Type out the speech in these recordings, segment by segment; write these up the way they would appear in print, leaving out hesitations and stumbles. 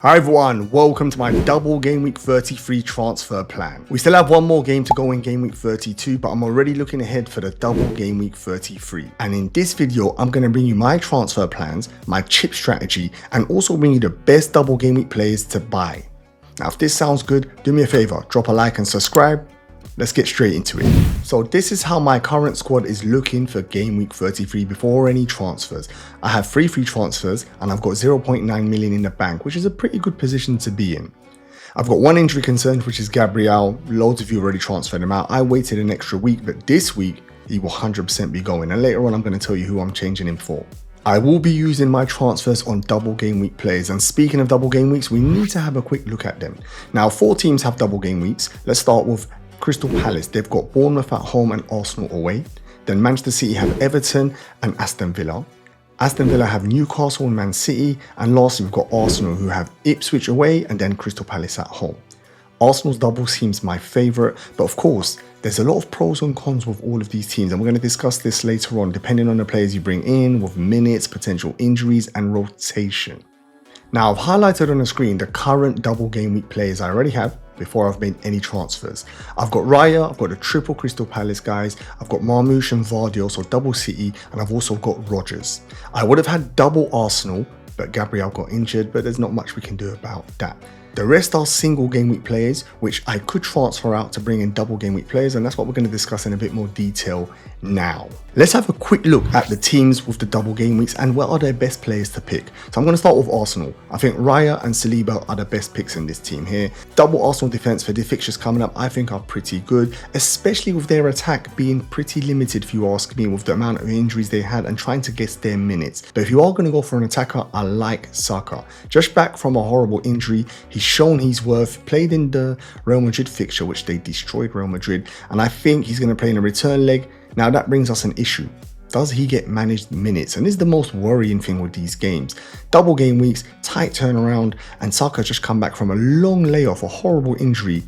Hi everyone, welcome to my double game week 33 transfer plan. We still have one more game to go in game week 32, but I'm already looking ahead for the double game week 33. And in this video, I'm going to bring you my transfer plans, my chip strategy, and also bring you the best double game week players to buy. Now, if this sounds good, do me a favor, drop a like and subscribe. Let's get straight into it. So this is how my current squad is looking for game week 33 before any transfers. I have 3 free transfers and I've got 0.9 million in the bank, which is a pretty good position to be in. I've got one injury concern, which is Gabriel. Loads of you already transferred him out. I waited an extra week, but this week he will 100% be going. And later on, I'm going to tell you who I'm changing him for. I will be using my transfers on double game week players, and speaking of double game weeks, we need to have a quick look at them. Now, 4 teams have double game weeks. Let's start with Crystal Palace. They've got Bournemouth at home and Arsenal away. Then Manchester City have Everton and Aston Villa. Aston Villa have Newcastle and Man City. And lastly, we've got Arsenal, who have Ipswich away and then Crystal Palace at home. Arsenal's double seems my favourite, but of course, there's a lot of pros and cons with all of these teams, and we're going to discuss this later on, depending on the players you bring in, with minutes, potential injuries, and rotation. Now, I've highlighted on the screen the current double game week players I already have before I've made any transfers. I've got Raya, I've got the triple Crystal Palace guys, I've got Marmoush and Vardy, so double City, and I've also got Rodgers. I would have had double Arsenal, but Gabriel got injured, but there's not much we can do about that. The rest are single game week players, which I could transfer out to bring in double game week players, and that's what we're going to discuss in a bit more detail now. Let's have a quick look at the teams with the double game weeks and what are their best players to pick. So I'm going to start with Arsenal. I think Raya and SALIBA are the best picks in this team here. Double Arsenal defense for the fixtures coming up, I think are pretty good, especially with their attack being pretty limited, if you ask me, with the amount of injuries they had and trying to guess their minutes. But if you are going to go for an attacker, I like Saka. Just back from a horrible injury, he's shown his worth, played in the Real Madrid fixture, which they destroyed Real Madrid, and I think he's going to play in a return leg. Now that brings us an issue. Does he get managed minutes? And this is the most worrying thing with these games. Double game weeks, tight turnaround, and Saka just come back from a long layoff, a horrible injury.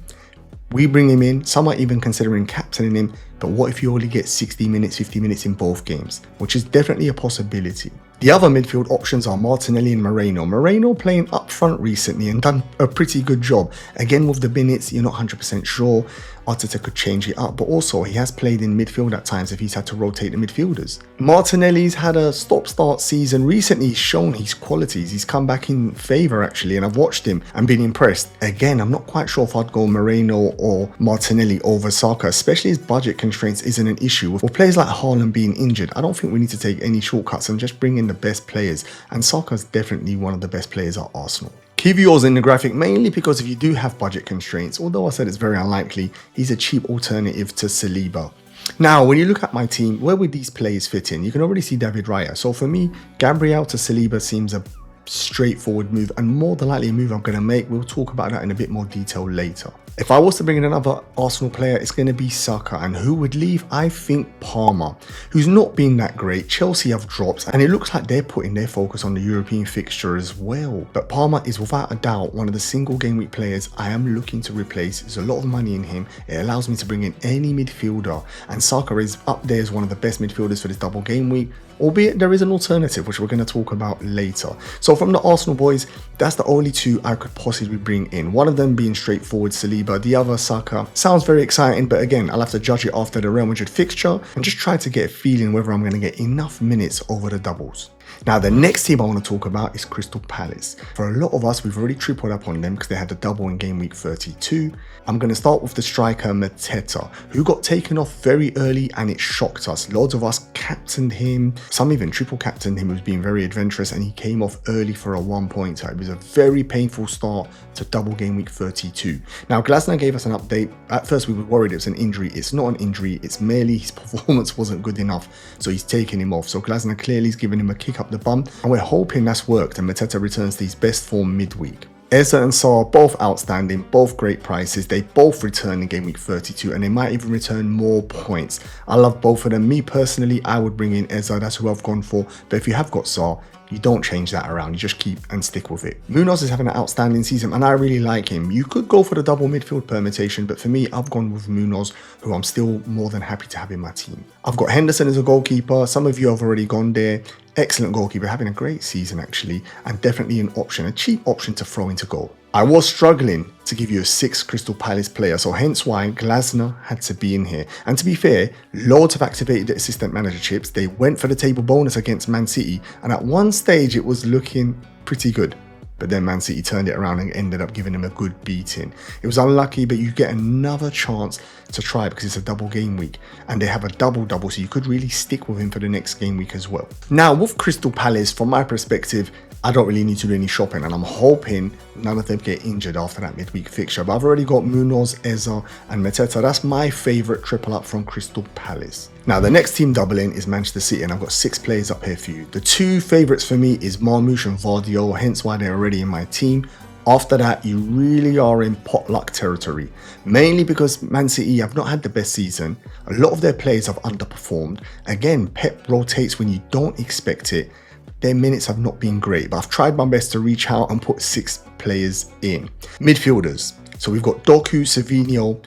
We bring him in, some are even considering captaining him, but what if you only get 60 minutes, 50 minutes in both games, which is definitely a possibility. The other midfield options are Martinelli and Moreno. Moreno playing up front recently and done a pretty good job. Again, with the minutes, you're not 100% sure. Arteta could change it up, but also he has played in midfield at times if he's had to rotate the midfielders. Martinelli's had a stop-start season. Recently, he's shown his qualities. He's come back in favour, actually, and I've watched him and been impressed. Again, I'm not quite sure if I'd go Moreno or Martinelli over Saka, especially his budget constraints isn't an issue. With players like Haaland being injured, I don't think we need to take any shortcuts and just bring in the best players, and Saka's definitely one of the best players at Arsenal. KIWIOR's in the graphic mainly because if you do have budget constraints, although I said it's very unlikely, he's a cheap alternative to SALIBA. Now, when you look at my team, where would these players fit in? You can already see David Raya. So for me, Gabriel to SALIBA seems a straightforward move and more than likely a move I'm going to make. We'll talk about that in a bit more detail later. If I was to bring in another Arsenal player, it's going to be Saka. And who would leave? I think Palmer, who's not been that great. Chelsea have dropped and it looks like they're putting their focus on the European fixture as well. But Palmer is without a doubt one of the single game week players I am looking to replace. There's a lot of money in him. It allows me to bring in any midfielder, and Saka is up there as one of the best midfielders for this double game week. Albeit there is an alternative, which we're going to talk about later. So from the Arsenal boys, that's the only 2 I could possibly bring in. One of them being straightforward SALIBA, the other Saka. Sounds very exciting, but again, I'll have to judge it after the Real Madrid fixture and just try to get a feeling whether I'm going to get enough minutes over the doubles. Now, the next team I want to talk about is Crystal Palace. For a lot of us, we've already tripled up on them because they had the double in game week 32. I'm going to start with the striker Mateta, who got taken off very early and it shocked us. Loads of us captained him. Some even triple captained him, who was being very adventurous, and he came off early for a 1-pointer. It was a very painful start to double game week 32. Now, Glasner gave us an update. At first, we were worried it was an injury. It's not an injury. It's merely his performance wasn't good enough, so he's taken him off. So Glasner clearly is giving him a kick up the bum, and we're hoping that's worked and Mateta returns to his best form midweek. Eza and Saar, both outstanding, both great prices. They both return in game week 32 and they might even return more points. I love both of them. Me personally, I would bring in Eza, that's who I've gone for. But if you have got Saar, You don't change that around. You just keep and stick with it. Munoz is having an outstanding season and I really like him. You could go for the double midfield permutation, but for me, I've gone with Munoz, who I'm still more than happy to have in my team. I've got Henderson as a goalkeeper. Some of you have already gone there. Excellent goalkeeper, having a great season actually, and definitely an option, a cheap option to throw into goal. I was struggling to give you a 6 Crystal Palace player, so hence why Glasner had to be in here. And to be fair, loads have activated the assistant manager chips. They went for the table bonus against Man City, and at one stage it was looking pretty good. But then Man City turned it around and ended up giving him a good beating. It was unlucky, but you get another chance to try because it's a double game week and they have a double, so you could really stick with him for the next game week as well. Now with Crystal Palace, from my perspective, I don't really need to do any shopping and I'm hoping none of them get injured after that midweek fixture. But I've already got Munoz, Eza and Mateta. That's my favourite triple up from Crystal Palace. Now the next team doubling is Manchester City and I've got 6 players up here for you. The 2 favourites for me is Marmoush and Vardio, hence why they're already in my team. After that, you really are in potluck territory, mainly because Man City have not had the best season. A lot of their players have underperformed. Again, Pep rotates when you don't expect it. Their minutes have not been great, but I've tried my best to reach out and put 6 players in. Midfielders. So we've got Doku, Savinho,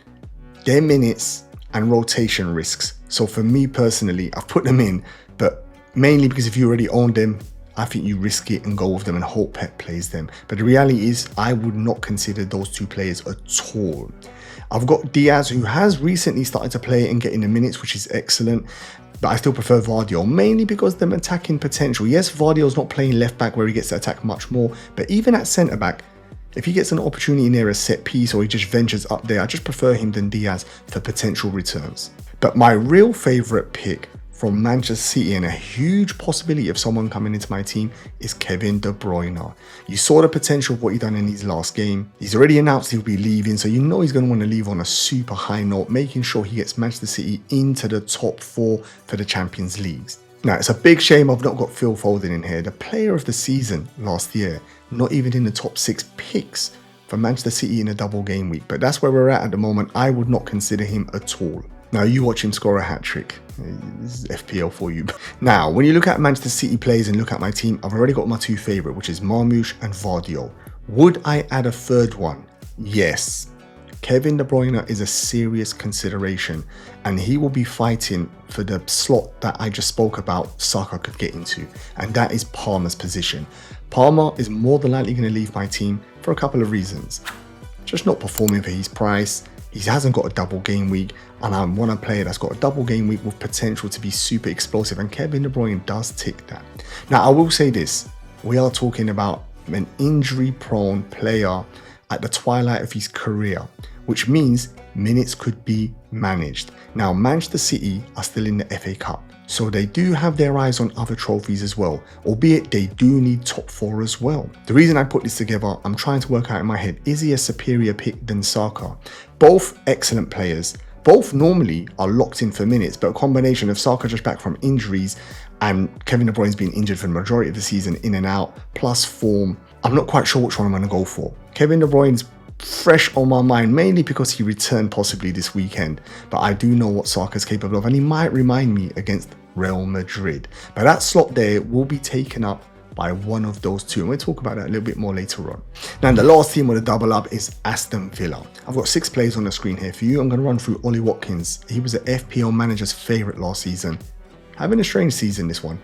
their minutes and rotation risks. So for me personally, I've put them in, but mainly because if you already own them, I think you risk it and go with them and hope Pep plays them. But the reality is I would not consider those 2 players at all. I've got Diaz, who has recently started to play and get in the minutes, which is excellent. But I still prefer Vardio, mainly because of the attacking potential. Yes, Vardio's not playing left back where he gets to attack much more, but even at centre back, if he gets an opportunity near a set piece or he just ventures up there, I just prefer him than Diaz for potential returns. But my real favourite pick from Manchester City and a huge possibility of someone coming into my team is Kevin De Bruyne. You saw the potential of what he done in his last game. He's already announced he'll be leaving, so you know he's going to want to leave on a super high note, making sure he gets Manchester City into the top 4 for the Champions Leagues. Now, it's a big shame I've not got Phil Foden in here, the player of the season last year, not even in the top 6 picks for Manchester City in a double game week. But that's where we're at the moment. I would not consider him at all. Now, you watch him score a hat-trick. This is FPL for you. Now, when you look at Manchester City players and look at my team, I've already got my 2 favourite, which is Marmoush and Vardio. Would I add a third one? Yes. Kevin De Bruyne is a serious consideration and he will be fighting for the slot that I just spoke about Saka could get into, and that is Palmer's position. Palmer is more than likely going to leave my team for a couple of reasons. Just not performing for his price. He hasn't got a double game week, and I want a player that's got a double game week with potential to be super explosive, and Kevin De Bruyne does tick that. Now, I will say this. We are talking about an injury-prone player at the twilight of his career, which means minutes could be managed. Now, Manchester City are still in the FA Cup, so they do have their eyes on other trophies as well, albeit they do need top 4 as well. The reason I put this together, I'm trying to work out in my head, is he a superior pick than Saka? Both excellent players. Both normally are locked in for minutes, but a combination of Saka just back from injuries and Kevin De Bruyne's been injured for the majority of the season, in and out, plus form. I'm not quite sure which one I'm going to go for. Kevin De Bruyne's fresh on my mind, mainly because he returned possibly this weekend, but I do know what Saka's capable of and he might remind me against Real Madrid. But that slot there will be taken up by one of those 2, and we'll talk about that a little bit more later on. Now, the last team with a double up is Aston Villa. I've got 6 players on the screen here for you. I'm going to run through Ollie Watkins. He was an FPL manager's favourite last season. Having a strange season, this one.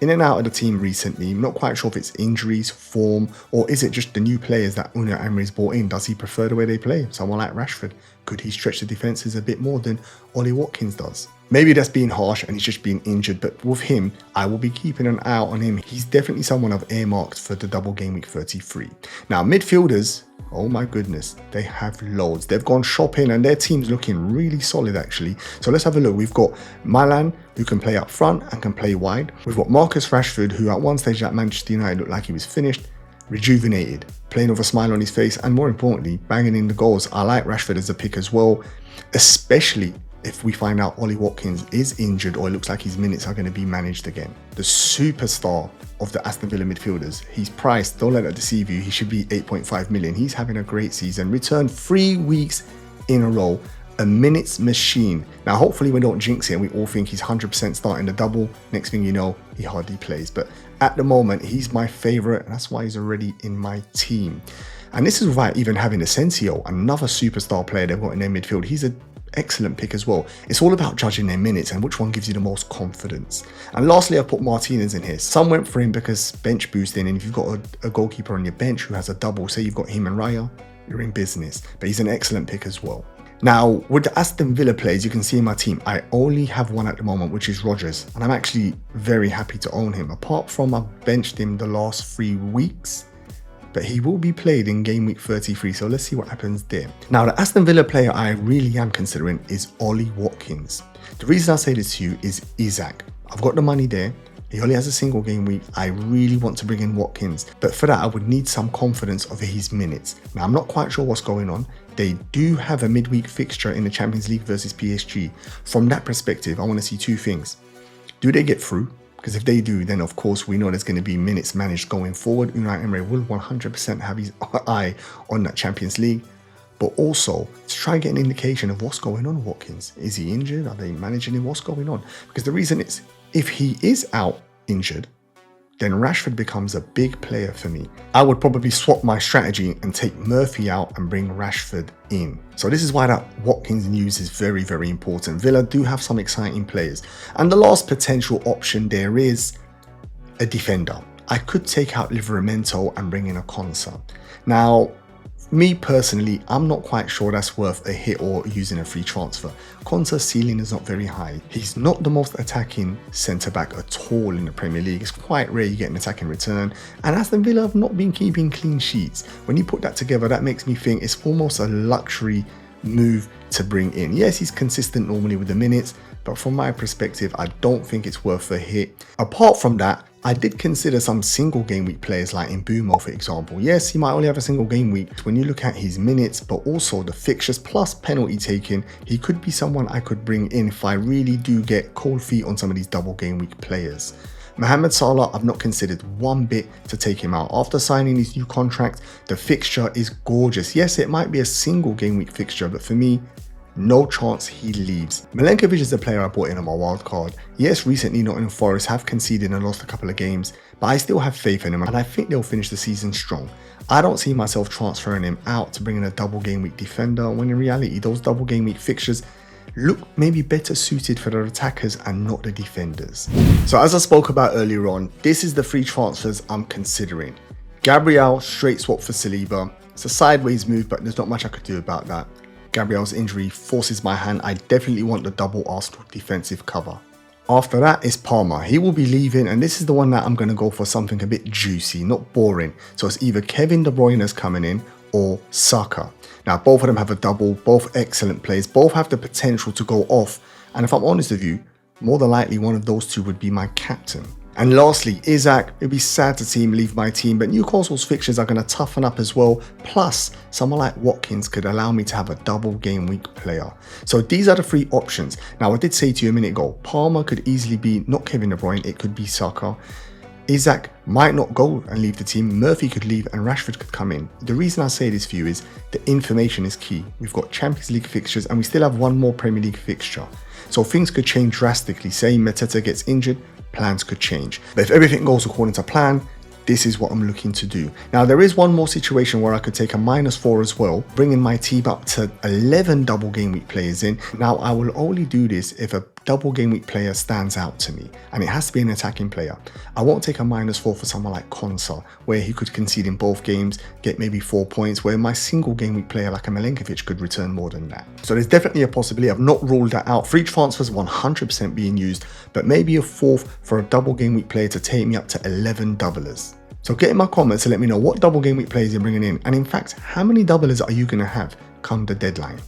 In and out of the team recently. I'm not quite sure if it's injuries, form, or is it just the new players that Unai Emery's brought in? Does he prefer the way they play? Someone like Rashford, could he stretch the defences a bit more than Ollie Watkins does? Maybe that's being harsh and he's just being injured, but with him, I will be keeping an eye out on him. He's definitely someone I've earmarked for the double game week 33. Now, midfielders, oh my goodness, they have loads. They've gone shopping and their team's looking really solid actually. So let's have a look. We've got Milan, who can play up front and can play wide. We've got Marcus Rashford, who at one stage at Manchester United looked like he was finished, rejuvenated, playing with a smile on his face, and more importantly, banging in the goals. I like Rashford as a pick as well, especially if we find out Ollie Watkins is injured or it looks like his minutes are going to be managed again. The superstar of the Aston Villa midfielders, he's priced, don't let that deceive you, he should be 8.5 million. He's having a great season, returned 3 weeks in a row a minutes machine. Now, hopefully we don't jinx it and we all think he's 100% starting the double. Next thing you know, he hardly plays. But at the moment, he's my favorite, and that's why he's already in my team. And this is without even having Asensio, another superstar player they've got in their midfield. He's an excellent pick as well. It's all about judging their minutes and which one gives you the most confidence. And lastly, I've put Martinez in here. Some went for him because bench boosting, and if you've got a goalkeeper on your bench who has a double, say you've got him and Raya, you're in business. But he's an excellent pick as well. Now, with the Aston Villa players, you can see in my team, I only have one at the moment, which is Rodgers. And I'm actually very happy to own him. Apart from I've benched him the last 3 weeks, but he will be played in game week 33. So let's see what happens there. Now, the Aston Villa player I really am considering is Ollie Watkins. The reason I say this to you is Isaac. I've got the money there. He only has a single game week. I really want to bring in Watkins, but for that I would need some confidence over his minutes. Now, I'm not quite sure what's going on. They do have a midweek fixture in the Champions League versus PSG. From that perspective, I want to see 2 things. Do they get through? Because if they do, then of course we know there's going to be minutes managed going forward. Unai Emery will 100% have his eye on that Champions League. But also to try and get an indication of what's going on with Watkins. Is he injured? Are they managing him? What's going on? Because the reason is, if he is out injured, then Rashford becomes a big player for me. I would probably swap my strategy and take Murphy out and bring Rashford in. So this is why that Watkins news is very, very important. Villa do have some exciting players. And the last potential option there is a defender. I could take out Livramento and bring in a Konsa. Now, me personally, I'm not quite sure that's worth a hit or using a free transfer. Konsa's ceiling is not very high. He's not the most attacking centre-back at all in the Premier League. It's quite rare you get an attacking return. And Aston Villa have not been keeping clean sheets. When you put that together, that makes me think it's almost a luxury move to bring in. Yes, he's consistent normally with the minutes, but from my perspective, I don't think it's worth a hit. Apart from that, I did consider some single game week players like Mbumo, for example. Yes, he might only have a single game week. When you look at his minutes, but also the fixtures plus penalty taking, he could be someone I could bring in if I really do get cold feet on some of these double game week players. Mohamed Salah, I've not considered one bit to take him out. After signing his new contract, the fixture is gorgeous. Yes, it might be a single game week fixture, but for me, no chance he leaves. Milenkovic is the player I brought in on my wild card. Yes, recently Nottingham Forest have conceded and lost a couple of games, but I still have faith in him and I think they'll finish the season strong. I don't see myself transferring him out to bring in a double game week defender, when in reality those double game week fixtures look maybe better suited for the attackers and not the defenders. So as I spoke about earlier on, this is the 3 transfers I'm considering. Gabriel, straight swap for Saliba. It's a sideways move, but there's not much I could do about that. Gabriel's injury forces my hand. I definitely want the double Arsenal defensive cover. After that is Palmer. He will be leaving, and this is the one that I'm going to go for something a bit juicy, not boring. So it's either Kevin De Bruyne's coming in or Saka. Now, both of them have a double, both excellent players, both have the potential to go off. And if I'm honest with you, more than likely one of those 2 would be my captain. And lastly, Isaac. It'd be sad to see him leave my team, but Newcastle's fixtures are going to toughen up as well. Plus, someone like Watkins could allow me to have a double game week player. So these are the 3 options. Now, I did say to you a minute ago, Palmer could easily be not Kevin De Bruyne, it could be Saka. Isaac might not go and leave the team. Murphy could leave and Rashford could come in. The reason I say this for you is the information is key. We've got Champions League fixtures and we still have one more Premier League fixture. So things could change drastically. Say Mateta gets injured, plans could change. But if everything goes according to plan, this is what I'm looking to do. Now, there is one more situation where I could take a -4 as well, bringing my team up to 11 double game week players in. Now, I will only do this if a double game week player stands out to me, and it has to be an attacking player. I won't take a -4 for someone like Konsa, where he could concede in both games, get maybe 4 points, where my single game week player like a Milenkovic could return more than that. So there's definitely a possibility. I've not ruled that out. Free transfers 100% being used, but maybe a 4th for a double game week player to take me up to 11 doublers. So get in my comments to let me know what double game week players you're bringing in, and in fact, how many doublers are you going to have come the deadline?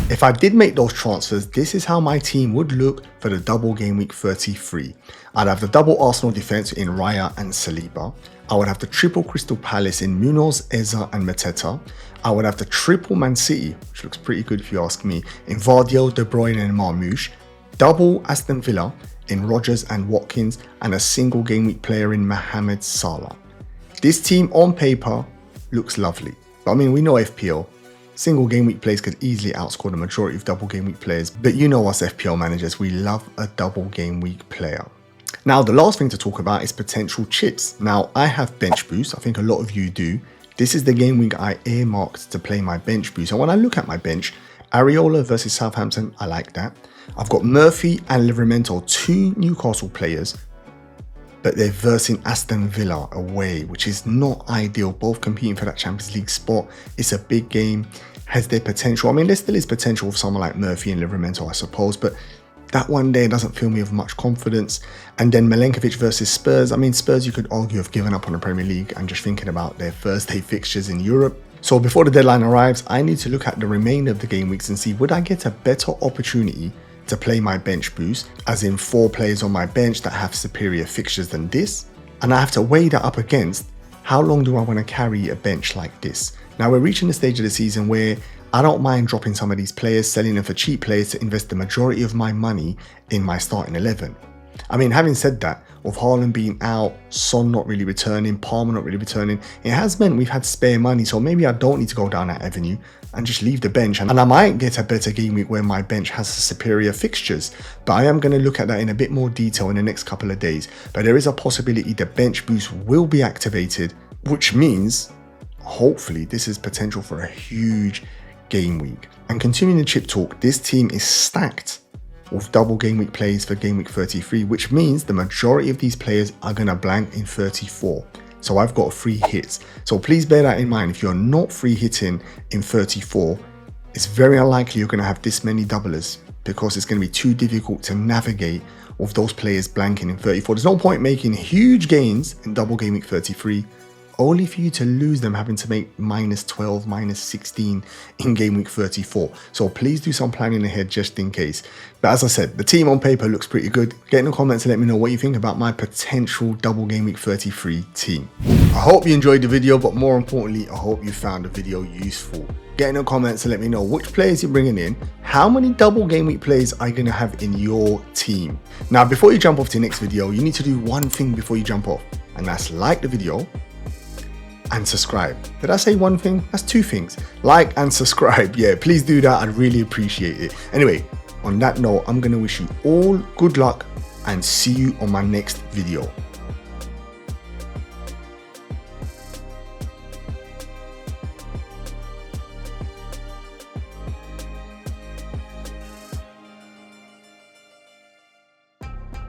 If I did make those transfers, this is how my team would look for the double game week 33. I'd have the double Arsenal defense in Raya and Saliba. I would have the triple Crystal Palace in Munoz, Eza and Mateta. I would have the triple Man City, which looks pretty good if you ask me, in Vardiel, De Bruyne and Marmoush. Double Aston Villa in Rodgers and Watkins, and a single game week player in Mohamed Salah. This team on paper looks lovely, but I mean, we know FPL, single game week players could easily outscore the majority of double game week players, but you know us FPL managers, we love a double game week player. Now, the last thing to talk about is potential chips. Now, I have bench boost. I think a lot of you do. This is the game week I earmarked to play my bench boost. And when I look at my bench, Areola versus Southampton, I like that. I've got Murphy and Livramento, two Newcastle players, but they're versing Aston Villa away, which is not ideal. Both competing for that Champions League spot. It's a big game. Has their potential. I mean, there still is potential for someone like Murphy and Livramento, I suppose, but that one there doesn't fill me with much confidence. And then Milenkovic versus Spurs. I mean, Spurs, you could argue, have given up on the Premier League and just thinking about their Thursday fixtures in Europe. So before the deadline arrives, I need to look at the remainder of the game weeks and see, would I get a better opportunity to play my bench boost, as in 4 players on my bench that have superior fixtures than this? And I have to weigh that up against, how long do I want to carry a bench like this? Now, we're reaching the stage of the season where I don't mind dropping some of these players, selling them for cheap players to invest the majority of my money in my starting 11. I mean, having said that, with Haaland being out, Son not really returning, Palmer not really returning, it has meant we've had spare money, so maybe I don't need to go down that avenue and just leave the bench, and I might get a better game week where my bench has superior fixtures. But I am going to look at that in a bit more detail in the next couple of days. But there is a possibility the bench boost will be activated, which means hopefully this is potential for a huge game week. And continuing the chip talk, this team is stacked with double game week plays for game week 33, which means the majority of these players are going to blank in 34. So I've got free hits. So please bear that in mind. If you're not free hitting in 34, it's very unlikely you're going to have this many doublers, because it's going to be too difficult to navigate with those players blanking in 34. There's no point making huge gains in double game week 33 only for you to lose them having to make -12, -16 in game week 34. So please do some planning ahead just in case. But as I said, the team on paper looks pretty good. Get in the comments and let me know what you think about my potential double game week 33 team. I hope you enjoyed the video, but more importantly, I hope you found the video useful. Get in the comments and let me know which players you're bringing in, how many double game week players are you going to have in your team. Now, before you jump off to the next video, you need to do one thing before you jump off, and that's like the video and subscribe. Did I say one thing? That's 2 things. Like and subscribe. Yeah, please do that. I'd really appreciate it. Anyway, on that note, I'm going to wish you all good luck and see you on my next video.